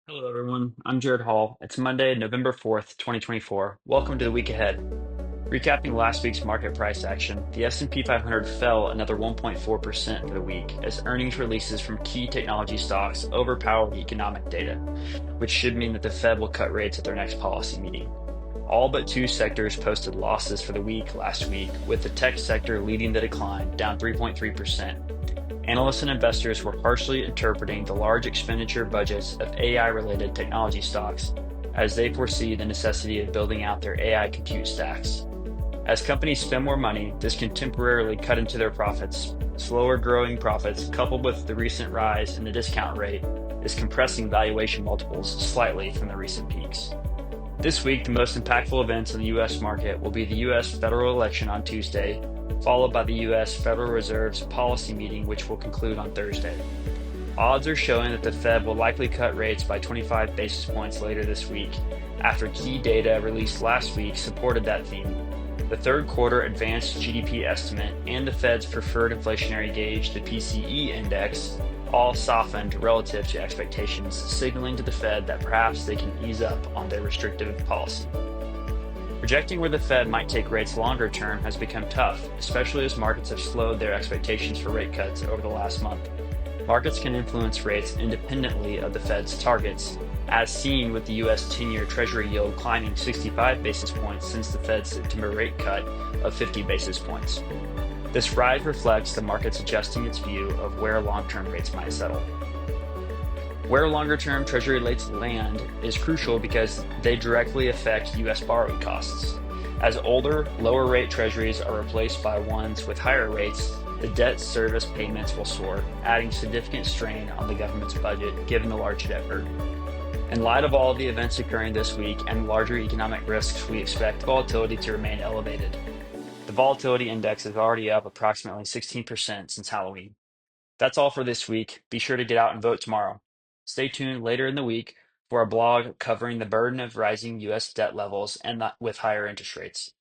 Hello, everyone. I'm Jared Hall. It's Monday, November 4th, 2024. Welcome to the week ahead. Recapping last week's market price action, the S&P 500 fell another 1.4% for the week as earnings releases from key technology stocks overpowered economic data, which should mean that the Fed will cut rates at their next policy meeting. All but two sectors posted losses for the week last week, with the tech sector leading the decline, down 3.3%. Analysts and investors were harshly interpreting the large expenditure budgets of AI-related technology stocks as they foresee the necessity of building out their AI compute stacks. As companies spend more money, this can temporarily cut into their profits. Slower growing profits, coupled with the recent rise in the discount rate, is compressing valuation multiples slightly from the recent peaks. This week, the most impactful events in the U.S. market will be the U.S. federal election on Tuesday, followed by the U.S. Federal Reserve's policy meeting, which will conclude on Thursday. Odds are showing that the Fed will likely cut rates by 25 basis points later this week, after key data released last week supported that theme. The third quarter advanced GDP estimate and the Fed's preferred inflationary gauge, the PCE index, all softened relative to expectations, signaling to the Fed that perhaps they can ease up on their restrictive policy. Projecting where the Fed might take rates longer term has become tough, especially as markets have slowed their expectations for rate cuts over the last month. Markets can influence rates independently of the Fed's targets, as seen with the U.S. 10-year Treasury yield climbing 65 basis points since the Fed's September rate cut of 50 basis points. This rise reflects the market's adjusting its view of where long-term rates might settle. Where longer-term Treasury rates land is crucial because they directly affect U.S. borrowing costs. As older, lower-rate Treasuries are replaced by ones with higher rates, the debt service payments will soar, adding significant strain on the government's budget given the large debt burden. In light of all of the events occurring this week and larger economic risks, we expect volatility to remain elevated. The volatility index is already up approximately 16% since Halloween. That's all for this week. Be sure to get out and vote tomorrow. Stay tuned later in the week for a blog covering the burden of rising U.S. debt levels and with higher interest rates.